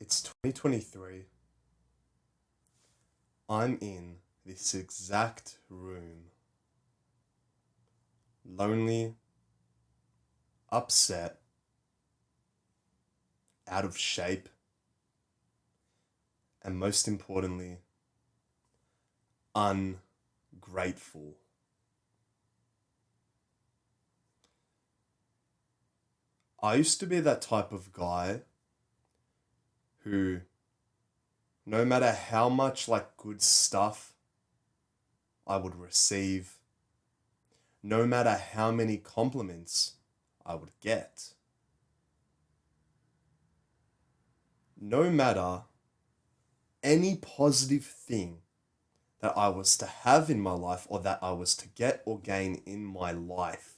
It's 2023. I'm in this exact room, lonely, upset, out of shape, and most importantly, ungrateful. I used to be that type of guy who, no matter how much good stuff I would receive, no matter how many compliments I would get, no matter any positive thing that I was to have in my life or that I was to get or gain in my life,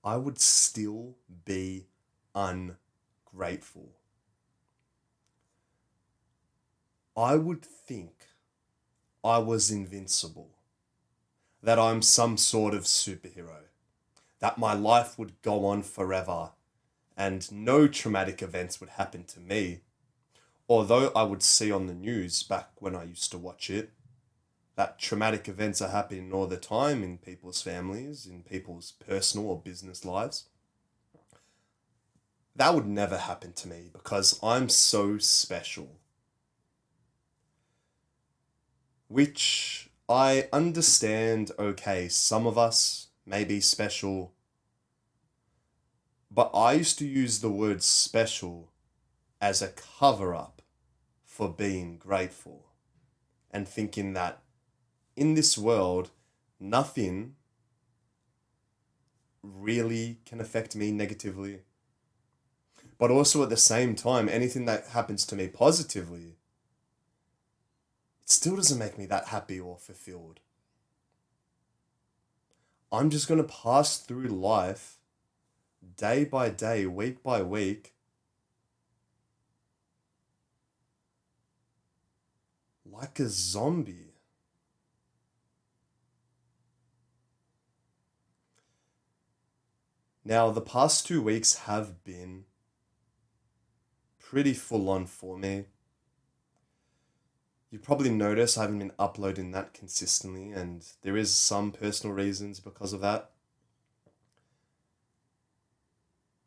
I would still be ungrateful. I would think I was invincible, that I'm some sort of superhero, that my life would go on forever and no traumatic events would happen to me. Although I would see on the news back when I used to watch it that traumatic events are happening all the time in people's families, in people's personal or business lives. That would never happen to me because I'm so special. Which I understand, okay, some of us may be special, but I used to use the word special as a cover up for being grateful and thinking that in this world, nothing really can affect me negatively. But also at the same time, anything that happens to me positively, it still doesn't make me that happy or fulfilled. I'm just going to pass through life day by day, week by week, like a zombie. Now, the past 2 weeks have been pretty full on for me. You probably notice I haven't been uploading that consistently, and there is some personal reasons because of that,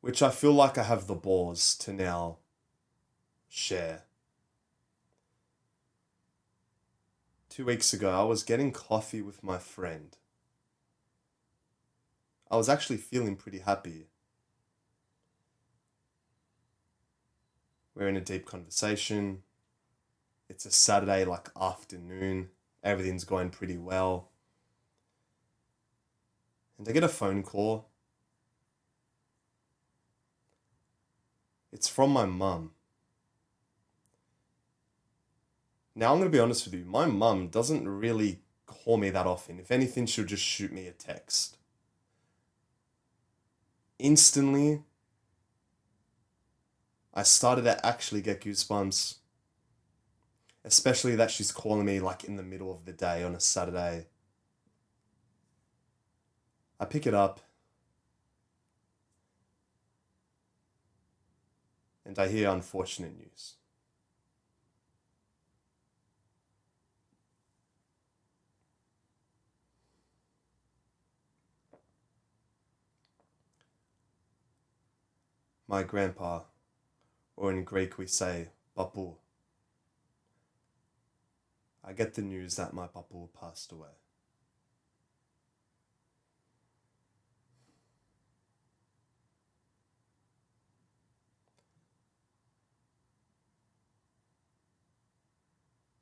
which I feel like I have the balls to now share. 2 weeks ago, I was getting coffee with my friend. I was actually feeling pretty happy. We're in a deep conversation. It's a Saturday afternoon. Everything's going pretty well. And I get a phone call. It's from my mum. Now, I'm going to be honest with you. My mum doesn't really call me that often. If anything, she'll just shoot me a text. Instantly, I started to actually get goosebumps. Especially that she's calling me in the middle of the day on a Saturday. I pick it up and I hear unfortunate news. My grandpa, or in Greek we say papu. I get the news that my papu passed away.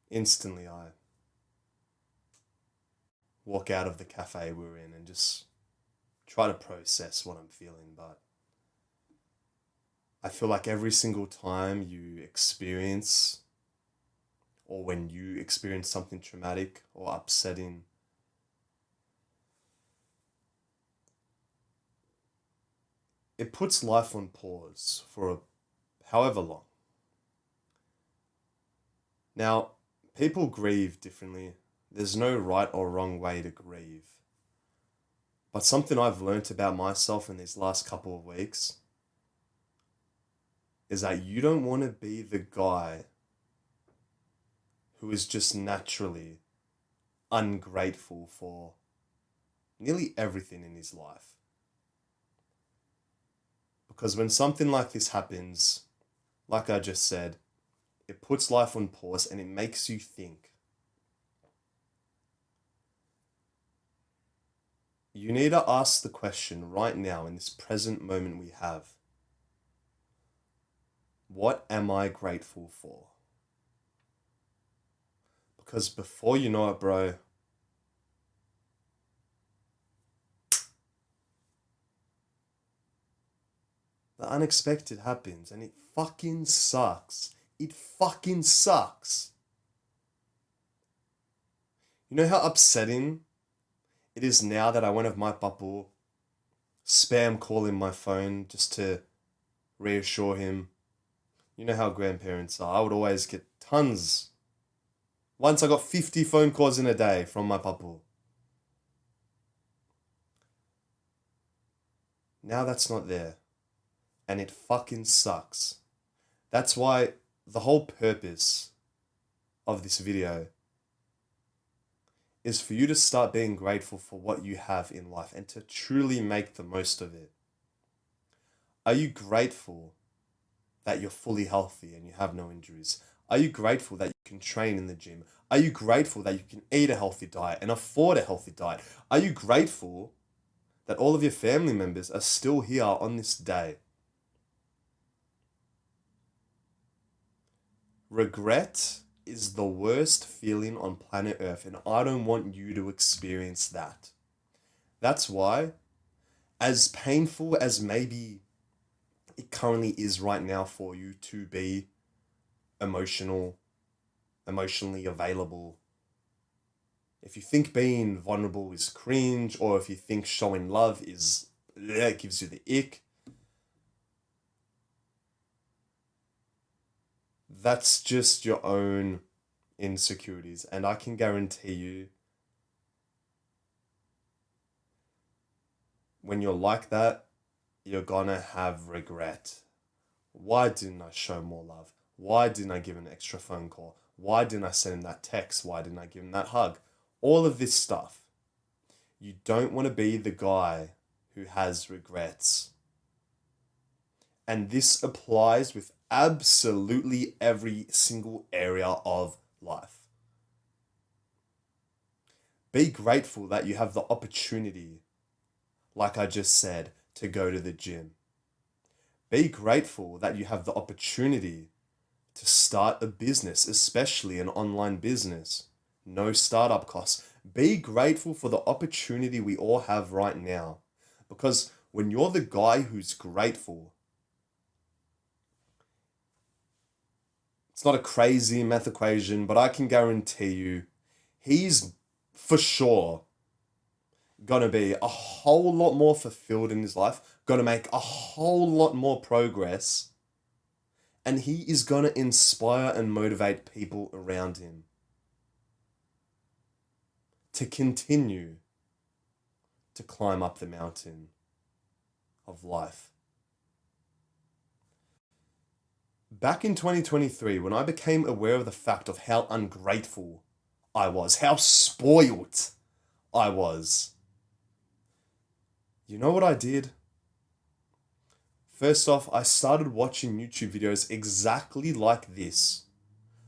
Instantly, I walk out of the cafe we were in and just try to process what I'm feeling, but I feel like every single time you experience, or when you experience something traumatic or upsetting, it puts life on pause for however long. Now, people grieve differently. There's no right or wrong way to grieve. But something I've learnt about myself in these last couple of weeks is that you don't want to be the guy who is just naturally ungrateful for nearly everything in his life. Because when something like this happens, like I just said, it puts life on pause and it makes you think. You need to ask the question right now in this present moment we have. What am I grateful for? Because before you know it, bro, the unexpected happens and it fucking sucks. It fucking sucks. You know how upsetting it is now that I won't have my papu spam calling my phone just to reassure him? You know how grandparents are. I would always get tons. Once I got 50 phone calls in a day from my papu. Now that's not there. And it fucking sucks. That's why the whole purpose of this video is for you to start being grateful for what you have in life and to truly make the most of it. Are you grateful that you're fully healthy and you have no injuries? Are you grateful that you can train in the gym? Are you grateful that you can eat a healthy diet and afford a healthy diet? Are you grateful that all of your family members are still here on this day? Regret is the worst feeling on planet Earth, and I don't want you to experience that. That's why, as painful as maybe it currently is right now for you to be emotionally available, if you think being vulnerable is cringe, or if you think showing love is, it gives you the ick, that's just your own insecurities. And I can guarantee you, when you're like that, you're gonna have regret. Why didn't I show more love? Why didn't I give an extra phone call? Why didn't I send him that text? Why didn't I give him that hug? All of this stuff. You don't want to be the guy who has regrets. And this applies with absolutely every single area of life. Be grateful that you have the opportunity, like I just said, to go to the gym. Be grateful that you have the opportunity to start a business, especially an online business. No startup costs. Be grateful for the opportunity we all have right now. Because when you're the guy who's grateful, it's not a crazy math equation, but I can guarantee you he's for sure gonna be a whole lot more fulfilled in his life, gonna make a whole lot more progress, and he is gonna inspire and motivate people around him to continue to climb up the mountain of life. Back in 2023, when I became aware of the fact of how ungrateful I was, how spoiled I was, you know what I did? First off, I started watching YouTube videos exactly like this,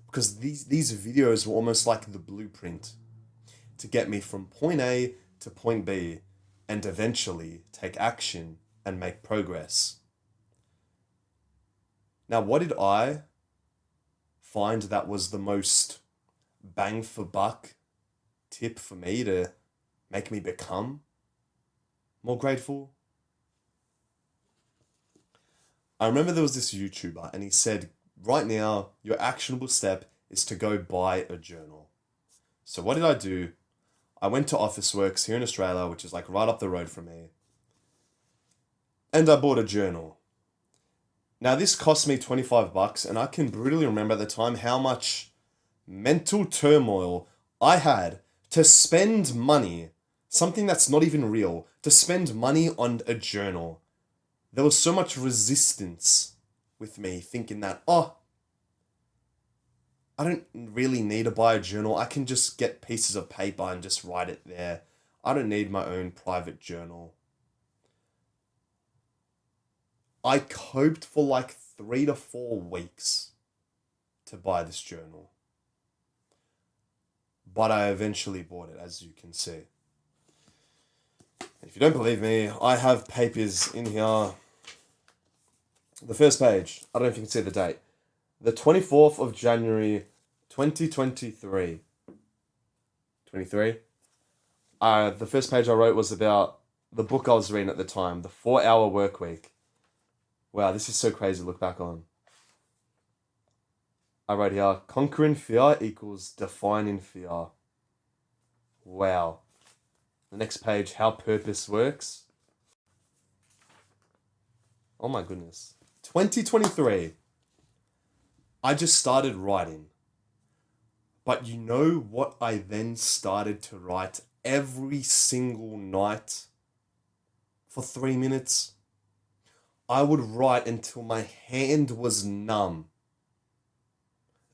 because these videos were almost like the blueprint to get me from point A to point B and eventually take action and make progress. Now, what did I find that was the most bang for buck tip for me to make me become more grateful? I remember there was this YouTuber and he said, right now, your actionable step is to go buy a journal. So what did I do? I went to Officeworks here in Australia, which is like right up the road from me, and I bought a journal. Now this cost me $25, and I can brutally remember at the time how much mental turmoil I had to spend money, something that's not even real, to spend money on a journal. There was so much resistance with me thinking that, oh, I don't really need to buy a journal. I can just get pieces of paper and just write it there. I don't need my own private journal. I coped for like 3 to 4 weeks to buy this journal. But I eventually bought it, as you can see. If you don't believe me, I have papers in here. The first page, I don't know if you can see the date. The 24th of January, 2023. 23? The first page I wrote was about the book I was reading at the time, The 4-Hour Workweek. Wow, this is so crazy to look back on. I wrote here, conquering fear equals defining fear. Wow. The next page, how purpose works. Oh my goodness. 2023. I just started writing. But you know what I then started to write every single night for 3 minutes? I would write until my hand was numb.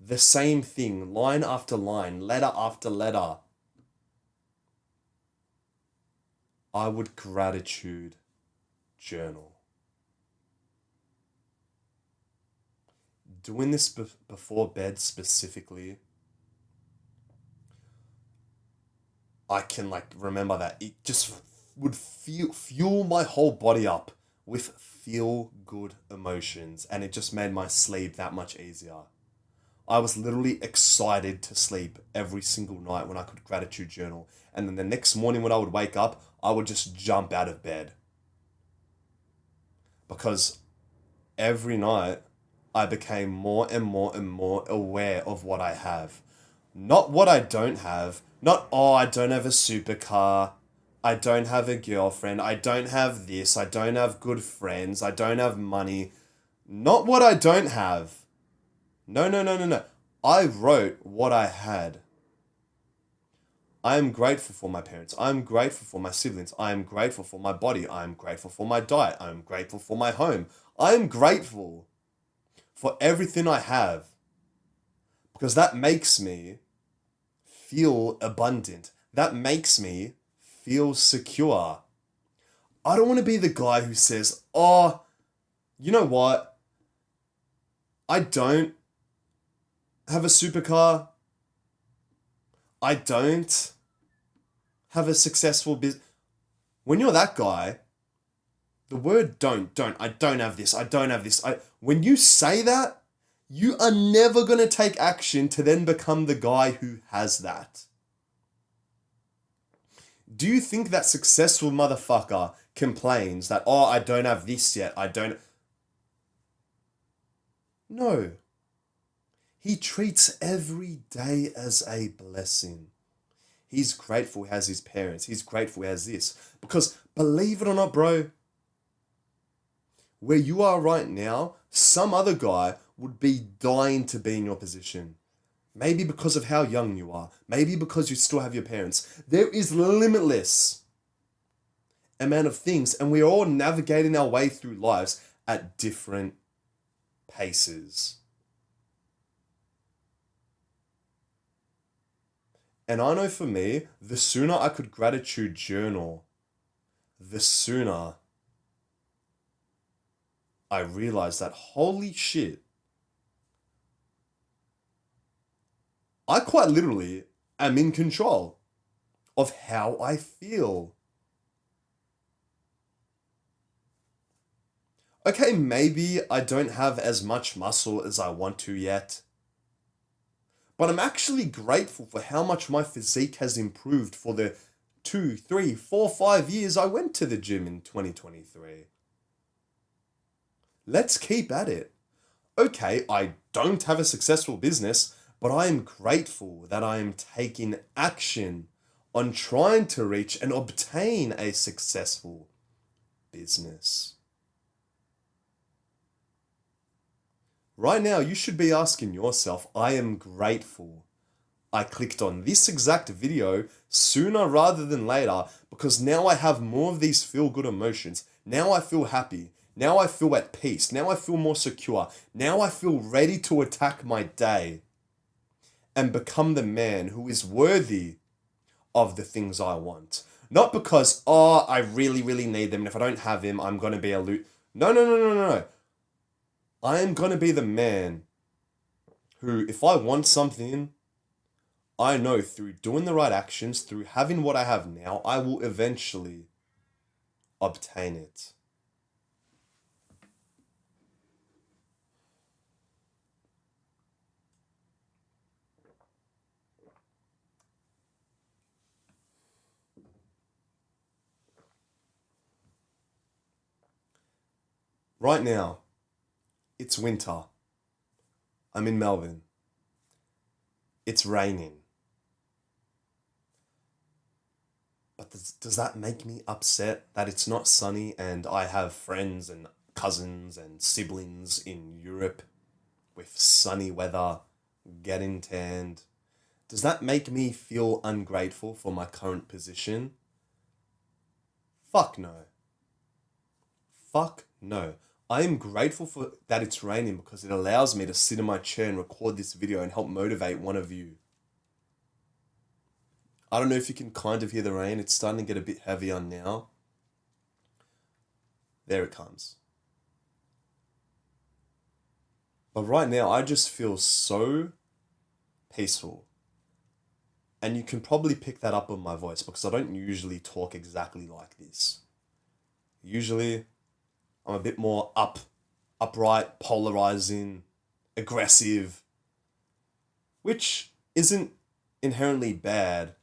The same thing, line after line, letter after letter. I would gratitude journal. Doing this before bed specifically, I can remember that it just would fuel my whole body up with feel good emotions, and it just made my sleep that much easier. I was literally excited to sleep every single night when I could gratitude journal. And then the next morning when I would wake up, I would just jump out of bed. Because every night I became more and more and more aware of what I have. Not what I don't have. Not, oh, I don't have a supercar. I don't have a girlfriend. I don't have this. I don't have good friends. I don't have money. Not what I don't have. No. I wrote what I had. I am grateful for my parents. I am grateful for my siblings. I am grateful for my body. I am grateful for my diet. I am grateful for my home. I am grateful for everything I have. Because that makes me feel abundant. That makes me feel secure. I don't want to be the guy who says, oh, you know what? I don't have a supercar. I don't have a successful business. When you're that guy, the word I don't have this, I don't have this. When you say that, you are never going to take action to then become the guy who has that. Do you think that successful motherfucker complains that, oh, I don't have this yet, I don't... No. He treats every day as a blessing. He's grateful he has his parents. He's grateful he has this. Because believe it or not, bro, where you are right now, some other guy would be dying to be in your position. Maybe because of how young you are. Maybe because you still have your parents. There is limitless amount of things, and we're all navigating our way through lives at different paces. And I know for me, the sooner I could gratitude journal, the sooner I realized that, holy shit, I quite literally am in control of how I feel. Okay, maybe I don't have as much muscle as I want to yet. But I'm actually grateful for how much my physique has improved for the 2, 3, 4, 5 years I went to the gym in 2023. Let's keep at it. Okay, I don't have a successful business, but I am grateful that I am taking action on trying to reach and obtain a successful business. Right now, you should be asking yourself, I am grateful I clicked on this exact video sooner rather than later, because now I have more of these feel-good emotions. Now I feel happy. Now I feel at peace. Now I feel more secure. Now I feel ready to attack my day and become the man who is worthy of the things I want. Not because, oh, I really, really need them, and if I don't have him, I'm going to be a loot. No, no, no, no, no, no. I am going to be the man who, if I want something, I know through doing the right actions, through having what I have now, I will eventually obtain it. Right now, it's winter. I'm in Melbourne. It's raining. But does that make me upset that it's not sunny and I have friends and cousins and siblings in Europe with sunny weather, getting tanned? Does that make me feel ungrateful for my current position? Fuck no. Fuck no. I am grateful for that it's raining because it allows me to sit in my chair and record this video and help motivate one of you. I don't know if you can kind of hear the rain. It's starting to get a bit heavier now. There it comes. But right now, I just feel so peaceful. And you can probably pick that up on my voice because I don't usually talk exactly like this. Usually, I'm a bit more upright, polarizing, aggressive, which isn't inherently bad.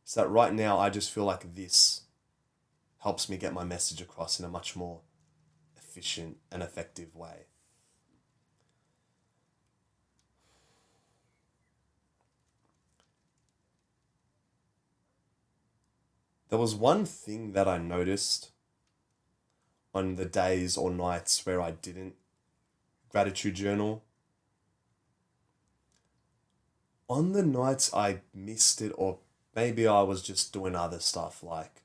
It's that right now I just feel like this helps me get my message across in a much more efficient and effective way. There was one thing that I noticed on the days or nights where I didn't gratitude journal. On the nights I missed it, or maybe I was just doing other stuff, like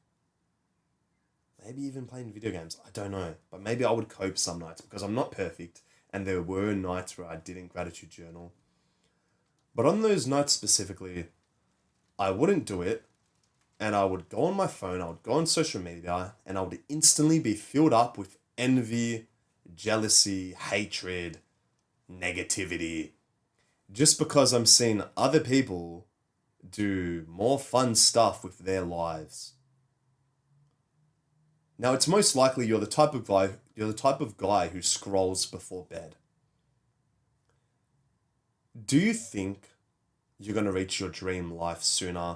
maybe even playing video games, I don't know. But maybe I would cope some nights because I'm not perfect and there were nights where I didn't gratitude journal. But on those nights specifically, I wouldn't do it. And I would go on my phone, I would go on social media, and I would instantly be filled up with envy, jealousy, hatred, negativity. Just because I'm seeing other people do more fun stuff with their lives. Now, it's most likely you're the type of guy who scrolls before bed. Do you think you're going to reach your dream life sooner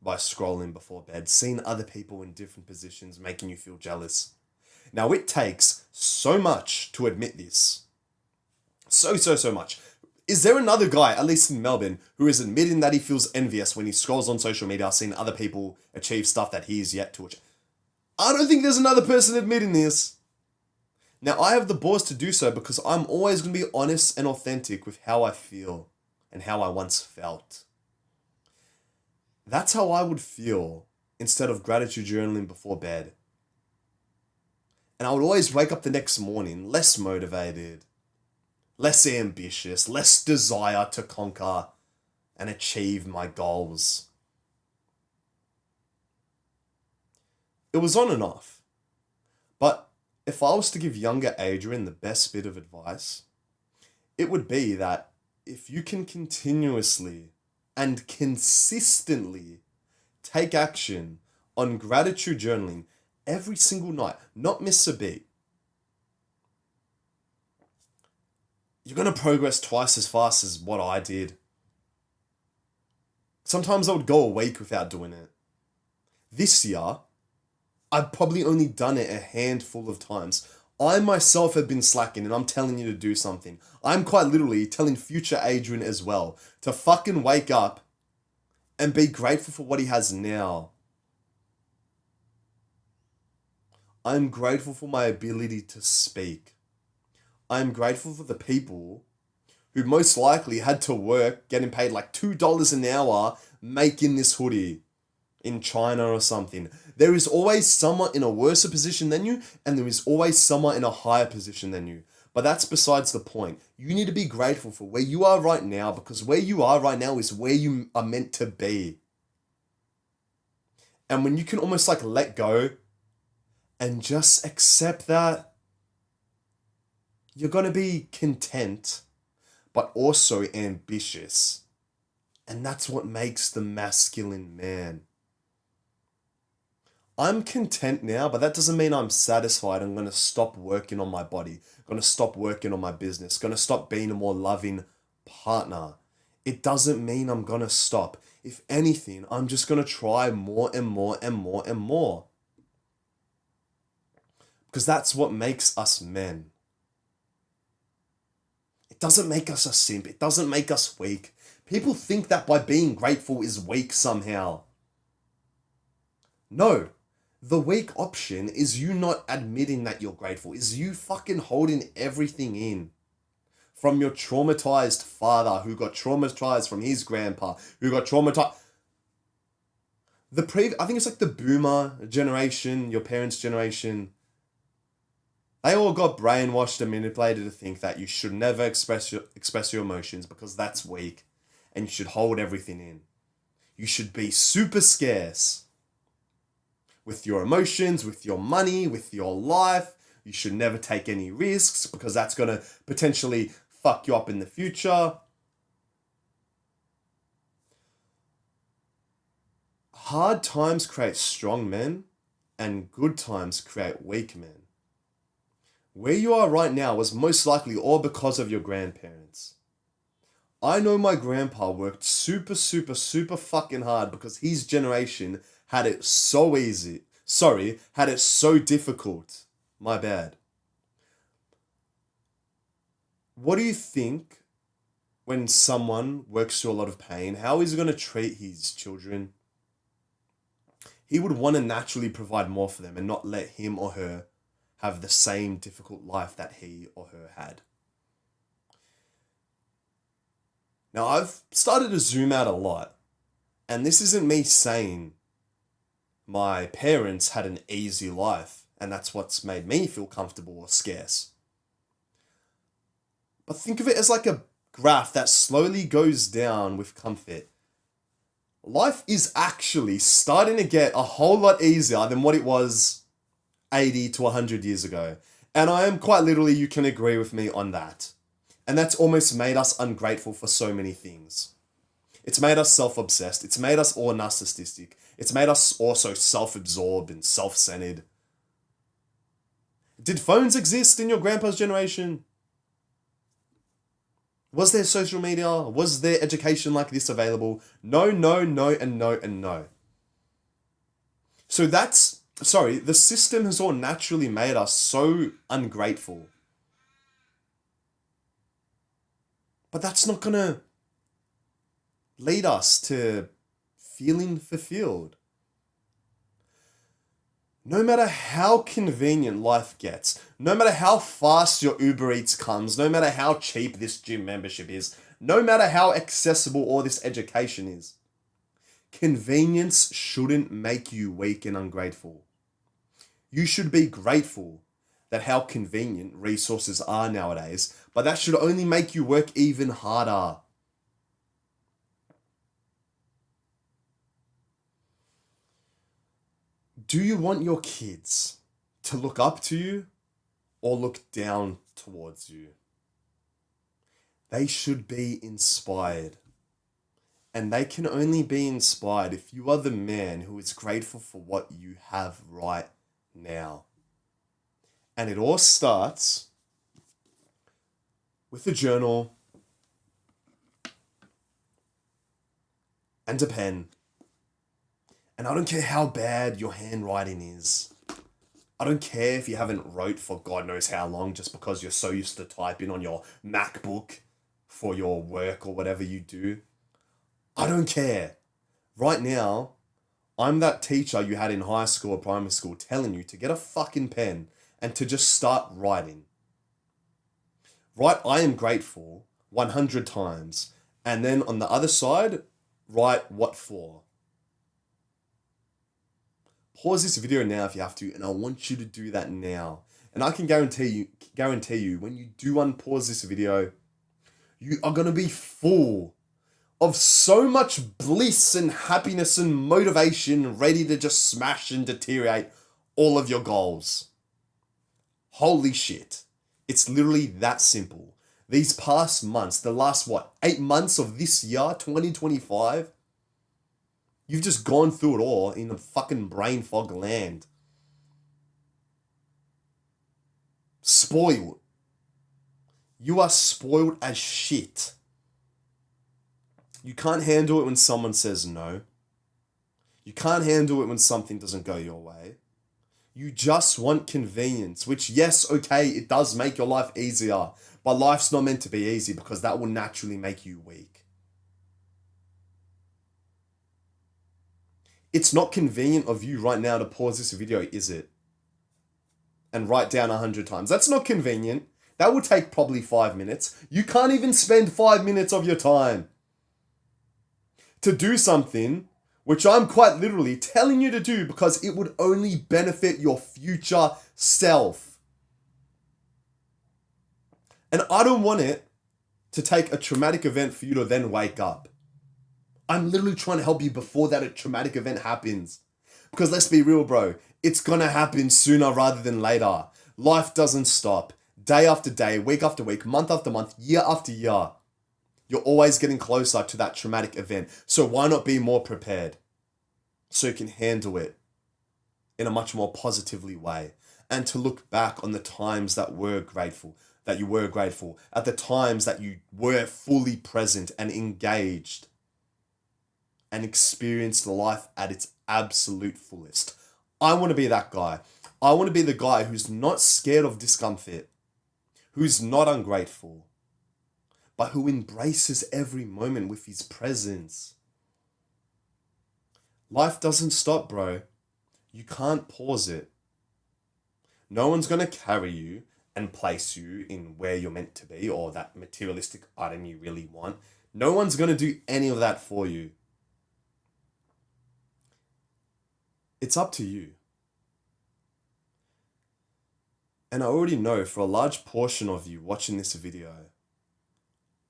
by scrolling before bed, seeing other people in different positions, making you feel jealous? Now, it takes so much to admit this. So much. Is there another guy, at least in Melbourne, who is admitting that he feels envious when he scrolls on social media, seeing other people achieve stuff that he is yet to achieve? I don't think there's another person admitting this. Now, I have the balls to do so because I'm always going to be honest and authentic with how I feel and how I once felt. That's how I would feel instead of gratitude journaling before bed. And I would always wake up the next morning less motivated, less ambitious, less desire to conquer and achieve my goals. It was on and off. But if I was to give younger Adrian the best bit of advice, it would be that if you can continuously and consistently take action on gratitude journaling every single night, not miss a beat, you're going to progress twice as fast as what I did. Sometimes I would go a week without doing it. This year, I've probably only done it a handful of times. I myself have been slacking and I'm telling you to do something. I'm quite literally telling future Adrian as well to fucking wake up and be grateful for what he has now. I'm grateful for my ability to speak. I'm grateful for the people who most likely had to work getting paid like $2 an hour making this hoodie. in China or something. There is always someone in a worse position than you, and there is always someone in a higher position than you. But that's besides the point. You need to be grateful for where you are right now, because where you are right now is where you are meant to be. And when you can almost like let go and just accept that, you're going to be content, but also ambitious. And that's what makes the masculine man. I'm content now, but that doesn't mean I'm satisfied. I'm going to stop working on my body. I'm going to stop working on my business. I'm going to stop being a more loving partner. It doesn't mean I'm going to stop. If anything, I'm just going to try more and more and more and more. Because that's what makes us men. It doesn't make us a simp. It doesn't make us weak. People think that by being grateful is weak somehow. No. The weak option is you not admitting that you're grateful, is you fucking holding everything in. From your traumatized father who got traumatized from his grandpa, who got traumatized. I think it's like the boomer generation, your parents' generation. They all got brainwashed and manipulated to think that you should never express your emotions because that's weak, and you should hold everything in. You should be super scarce. With your emotions, with your money, with your life. You should never take any risks because that's going to potentially fuck you up in the future. Hard times create strong men and good times create weak men. Where you are right now was most likely all because of your grandparents. I know my grandpa worked super fucking hard because his generation had it so easy. Had it so difficult. My bad. What do you think when someone works through a lot of pain? How is he going to treat his children? He would want to naturally provide more for them and not let him or her have the same difficult life that he or her had. Now, I've started to zoom out a lot, and this isn't me saying my parents had an easy life, and that's what's made me feel comfortable or scarce. But think of it as like a graph that slowly goes down with comfort. Life is actually starting to get a whole lot easier than what it was 80 to 100 years ago. And I am quite literally, you can agree with me on that. And that's almost made us ungrateful for so many things. It's made us self-obsessed. It's made us all narcissistic. It's made us also self-absorbed and self-centered. Did phones exist in your grandpa's generation? Was there social media? Was there education like this available? No, and no. So the system has all naturally made us so ungrateful. But that's not gonna lead us to feeling fulfilled. No matter how convenient life gets, no matter how fast your Uber Eats comes, no matter how cheap this gym membership is, no matter how accessible all this education is, convenience shouldn't make you weak and ungrateful. You should be grateful that how convenient resources are nowadays, but that should only make you work even harder. Do you want your kids to look up to you or look down towards you? They should be inspired. And they can only be inspired if you are the man who is grateful for what you have right now. And it all starts with a journal and a pen. And I don't care how bad your handwriting is. I don't care if you haven't wrote for God knows how long just because you're so used to typing on your MacBook for your work or whatever you do. I don't care. Right now, I'm that teacher you had in high school or primary school telling you to get a fucking pen and to just start writing. Write I am grateful 100 times. And then on the other side, write what for. Pause this video now if you have to, and I want you to do that now. And I can guarantee you, when you do unpause this video, you are going to be full of so much bliss and happiness and motivation, ready to just smash and deteriorate all of your goals. Holy shit. It's literally that simple. These past months, the last 8 months of this year, 2025, you've just gone through it all in the fucking brain fog land. Spoiled. You are spoiled as shit. You can't handle it when someone says no. You can't handle it when something doesn't go your way. You just want convenience, which, yes, okay, it does make your life easier, but life's not meant to be easy because that will naturally make you weak. It's not convenient of you right now to pause this video, is it? And write down 100 times. That's not convenient. That will take probably 5 minutes. You can't even spend 5 minutes of your time to do something which I'm quite literally telling you to do because it would only benefit your future self. And I don't want it to take a traumatic event for you to then wake up. I'm literally trying to help you before that traumatic event happens. Because let's be real, bro. It's gonna happen sooner rather than later. Life doesn't stop. Day after day, week after week, month after month, year after year. You're always getting closer to that traumatic event. So why not be more prepared? So you can handle it in a much more positively way. And to look back on the times that you were grateful, at the times that you were fully present and engaged and experienced life at its absolute fullest. I want to be that guy. I want to be the guy who's not scared of discomfort, who's not ungrateful, but who embraces every moment with his presence. Life doesn't stop, bro. You can't pause it. No one's going to carry you and place you in where you're meant to be or that materialistic item you really want. No one's going to do any of that for you. It's up to you. And I already know for a large portion of you watching this video,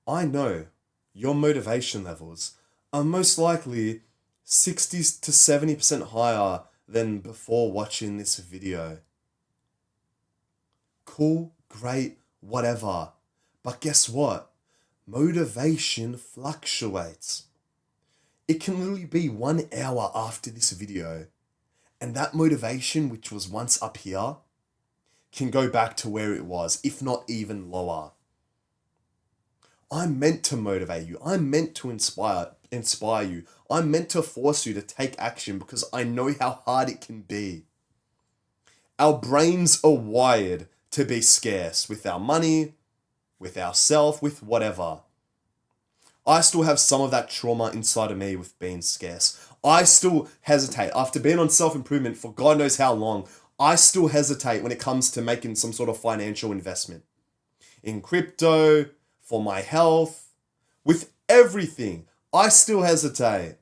I know your motivation levels are most likely 60 to 70% higher than before watching this video. Cool, great, whatever. But guess what? Motivation fluctuates. It can literally be 1 hour after this video, and that motivation, which was once up here, can go back to where it was, if not even lower. I'm meant to motivate you. I'm meant to inspire you. I'm meant to force you to take action because I know how hard it can be. Our brains are wired to be scarce with our money, with ourself, with whatever. I still have some of that trauma inside of me with being scarce. I still hesitate. After being on self-improvement for God knows how long, I still hesitate when it comes to making some sort of financial investment. In crypto, for my health, with everything, I still hesitate.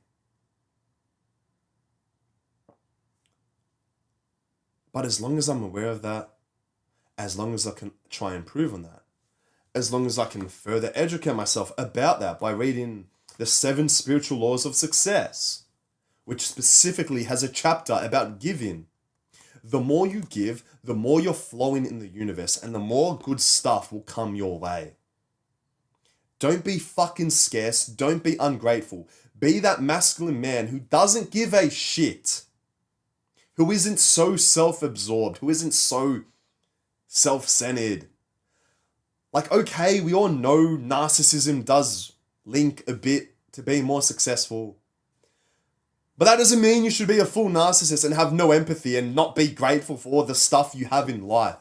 But as long as I'm aware of that, as long as I can try and improve on that, as long as I can further educate myself about that by reading the 7 Spiritual Laws of Success, which specifically has a chapter about giving. The more you give, the more you're flowing in the universe and the more good stuff will come your way. Don't be fucking scarce. Don't be ungrateful. Be that masculine man who doesn't give a shit. Who isn't so self-absorbed. Who isn't so self-centered. Like, okay, we all know narcissism does link a bit to being more successful. But that doesn't mean you should be a full narcissist and have no empathy and not be grateful for all the stuff you have in life.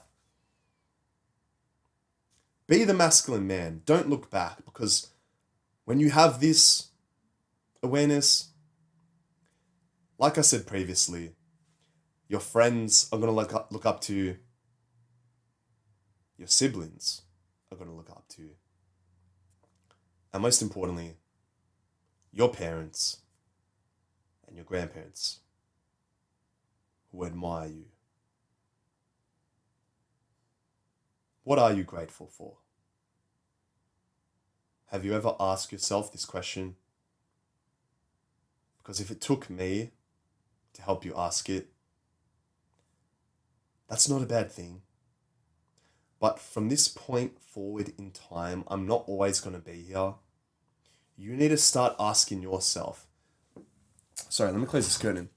Be the masculine man. Don't look back, because when you have this awareness, like I said previously, your friends are going to look up to you. Your siblings are going to look up to you. And most importantly, your parents and your grandparents who admire you. What are you grateful for? Have you ever asked yourself this question? Because if it took me to help you ask it, that's not a bad thing. But from this point forward in time, I'm not always going to be here. You need to start asking yourself. Sorry, let me close this curtain.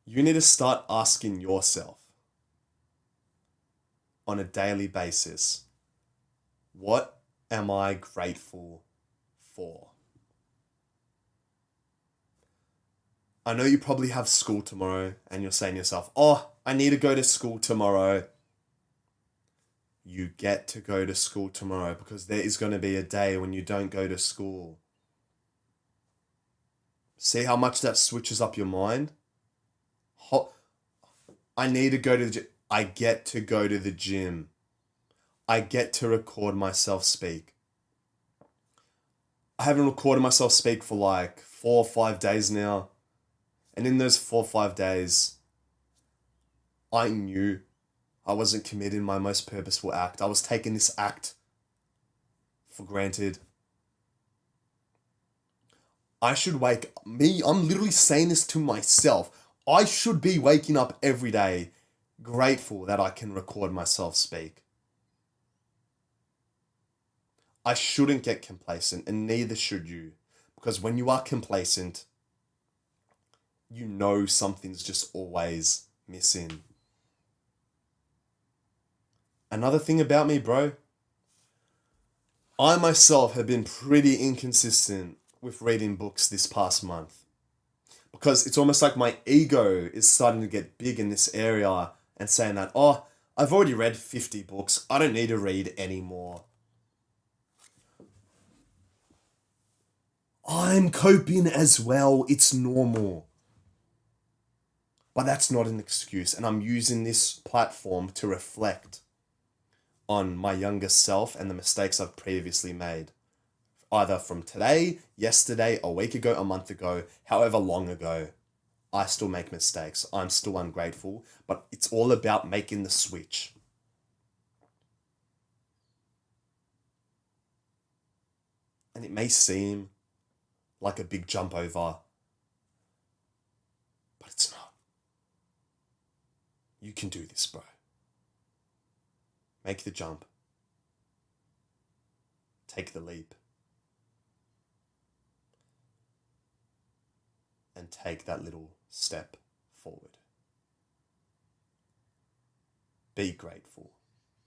You need to start asking yourself on a daily basis, what am I grateful for? I know you probably have school tomorrow and you're saying to yourself, oh, I need to go to school tomorrow. You get to go to school tomorrow because there is going to be a day when you don't go to school. See how much that switches up your mind? I need to go to the gym. I get to go to the gym. I get to record myself speak. I haven't recorded myself speak for like 4 or 5 days now. And in those 4 or 5 days, I knew I wasn't committing my most purposeful act. I was taking this act for granted. I'm literally saying this to myself. I should be waking up every day grateful that I can record myself speak. I shouldn't get complacent, and neither should you. Because when you are complacent, you know something's just always missing. Another thing about me, bro, I myself have been pretty inconsistent with reading books this past month. Because it's almost like my ego is starting to get big in this area and saying that, oh, I've already read 50 books. I don't need to read any more. I'm coping as well. It's normal. But that's not an excuse. And I'm using this platform to reflect on my younger self and the mistakes I've previously made. Either from today, yesterday, a week ago, a month ago, however long ago. I still make mistakes. I'm still ungrateful. But it's all about making the switch. And it may seem like a big jump over, but it's not. You can do this, bro. Make the jump. Take the leap. And take that little step forward. Be grateful.